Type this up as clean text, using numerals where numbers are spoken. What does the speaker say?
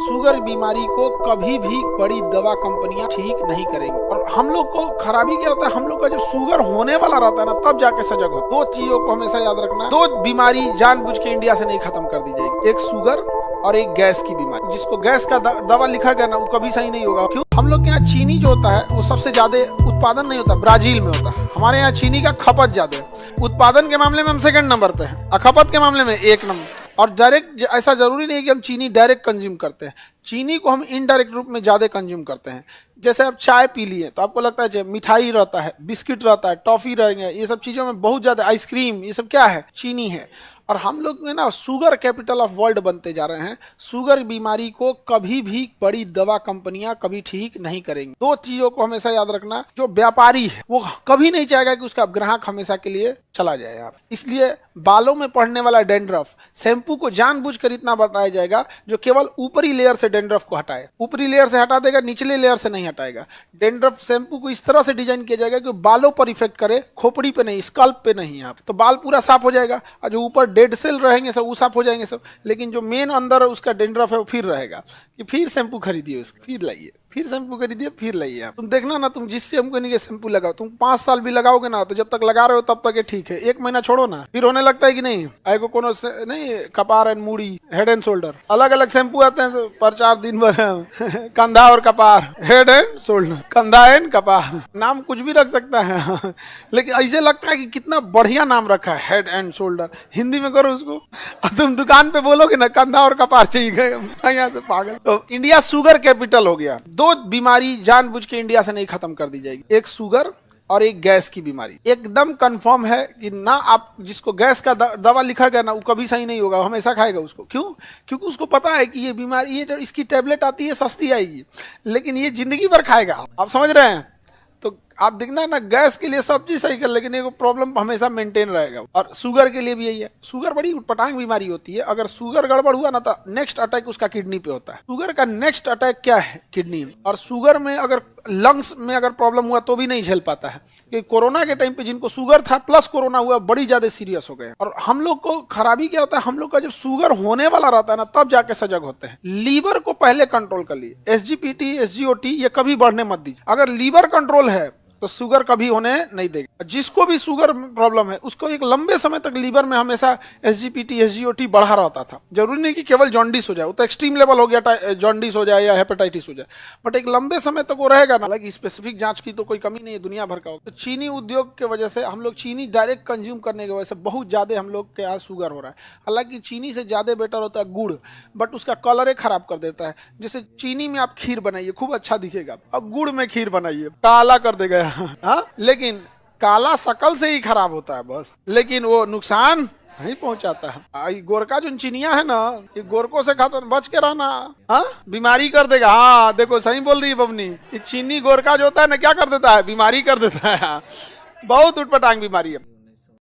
Sugar बीमारी को कभी भी बड़ी दवा कंपनियां ठीक नहीं करेंगी। और हम लोग को खराबी क्या होता है, हम लोग का जब शुगर होने वाला रहता है ना, तब जाके सजग हो। दो चीजों को हमेशा याद रखना, दो बीमारी जानबूझ के इंडिया से नहीं खत्म कर दी जाएगी, एक शुगर और एक गैस की बीमारी। जिसको गैस का दवा लिखा गया ना, वो कभी सही नहीं होगा। क्यों? हम लोग के यहाँ चीनी जो होता है वो सबसे ज्यादा उत्पादन नहीं होता, ब्राजील में होता है। हमारे यहाँ चीनी का खपत ज्यादा है। उत्पादन के मामले में हम सेकंड नंबर पे हैं, खपत के मामले में एक नंबर। और डायरेक्ट ऐसा जरूरी नहीं है कि हम चीनी डायरेक्ट कंज्यूम करते हैं, चीनी को हम इनडायरेक्ट रूप में ज्यादा कंज्यूम करते हैं। जैसे आप चाय पी लिए तो आपको लगता है मिठाई रहता है, बिस्किट रहता है, टॉफी रहेंगे, ये सब चीजों में बहुत ज्यादा, आइसक्रीम, ये सब क्या है, चीनी है। और हम लोग में ना शुगर कैपिटल ऑफ वर्ल्ड बनते जा रहे हैं। शुगर बीमारी को कभी भी बड़ी दवा कंपनियां कभी ठीक नहीं करेंगी। दो चीजों को हमेशा याद रखना, जो व्यापारी है वो कभी नहीं चाहेगा कि उसका ग्राहक हमेशा के लिए चला जाए आप। इसलिए बालों में पड़ने वाला डेंड्रफ शैम्पू को जानबूझकर इतना बताया जाएगा जो केवल ऊपरी लेयर से डेंड्रफ को हटाए, ऊपरी लेयर से हटा देगा, निचले लेयर से नहीं हटाएगा। डेंड्रफ शैम्पू को इस तरह से डिजाइन किया जाएगा कि बालों पर इफेक्ट करे, खोपड़ी पे नहीं, स्कल्प पे नहीं। आप तो बाल पूरा साफ हो जाएगा और जो ऊपर डेड सेल रहेंगे सब वो साफ हो जाएंगे सब, लेकिन जो मेन अंदर उसका डेंड्रफ है वो फिर रहेगा। कि फिर शैम्पू खरीदिए उसका, फिर लाइए, फिर शैम्पू खरीदिए, फिर लाइए। आप तुम देखना ना, तुम जिस शैम्पू नहीं शैम्पू लगाओ, तुम 5 साल भी लगाओगे ना, तो जब तक लगा रहे हो तब तक ये ठीक है। 1 महीना छोड़ो ना, फिर होने लगता है कि नहीं, आएगो कोनो नहीं, कपार एंड मूड़ी, हेड एंड शोल्डर, अलग अलग शैम्पू आते हैं पर 4 दिन भर कंधा और कपार, हेड एंड शोल्डर, कंधा एंड कपार, नाम कुछ भी रख सकता है लेकिन ऐसे लगता है कि कितना बढ़िया नाम रखा है, हेड एंड शोल्डर। हिंदी में करो उसको, तुम दुकान पे बोलोगे ना कंधा और कपार चाहिए, यहाँ से पागल। तो इंडिया शुगर कैपिटल हो गया। दो बीमारी जानबूझ के इंडिया से नहीं खत्म कर दी जाएगी, एक शुगर और एक गैस की बीमारी। एकदम कंफर्म है कि ना, आप जिसको गैस का दवा लिखा गया ना, वो कभी सही नहीं होगा, हमेशा खाएगा उसको। क्यों? क्योंकि उसको पता है कि ये बीमारी, ये इसकी टेबलेट आती है, सस्ती आएगी, लेकिन ये जिंदगी भर खाएगा। आप समझ रहे हैं? तो आप देखना ना, गैस के लिए सब चीज सही कर, लेकिन एक प्रॉब्लम हमेशा मेंटेन रहेगा। और शुगर के लिए भी यही है। शुगर बड़ी उटपटांग बीमारी होती है। अगर शुगर गड़बड़ हुआ ना, तो नेक्स्ट अटैक उसका किडनी पे होता है। शुगर का नेक्स्ट अटैक क्या है? किडनी। और शुगर में अगर लंग्स में अगर प्रॉब्लम हुआ तो भी नहीं झेल पाता है। क्योंकि कोरोना के टाइम पे जिनको शुगर था प्लस कोरोना हुआ, बड़ी ज्यादा सीरियस हो गए। और हम लोग को खराबी क्या होता है, हम लोग का जब शुगर होने वाला रहता है ना, तब जाके सजग होते हैं। लीवर को पहले कंट्रोल कर लिए, SGPT, SGOT ये कभी बढ़ने मत दीजिए। अगर लीवर कंट्रोल है तो शुगर कभी होने नहीं देगा। जिसको भी शुगर प्रॉब्लम है उसको एक लंबे समय तक लीवर में हमेशा SGPT, SGOT बढ़ा रहता था। जरूरी नहीं कि केवल जॉन्डिस हो जाए, वो तो एक्सट्रीम लेवल हो गया, जॉन्डिस हो जाए या हेपेटाइटिस हो जाए, बट एक लंबे समय तक वो रहेगा ना। हालांकि स्पेसिफिक जांच की तो कोई कमी नहीं है, दुनिया भर का हो। तो चीनी उद्योग की वजह से, हम लोग चीनी डायरेक्ट कंज्यूम करने की वजह से बहुत ज्यादा हम लोग के यहाँ शुगर हो रहा है। हालांकि चीनी से ज्यादा बेटर होता है गुड़, बट उसका कलर खराब कर देता है। जैसे चीनी में आप खीर बनाइए, खूब अच्छा दिखेगा, अब गुड़ में खीर बनाइए, काला कर देगा हाँ, लेकिन काला शकल से ही खराब होता है बस, लेकिन वो नुकसान नहीं पहुंचाता है। गोरका जो चीनिया है ना, ये गोरकों से खाता बच के रहना, हाँ बीमारी कर देगा। हाँ देखो, सही बोल रही है बबनी, ये चीनी गोरका जो होता है ना, क्या कर देता है, बीमारी कर देता है। बहुत उटपटांग बीमारी है।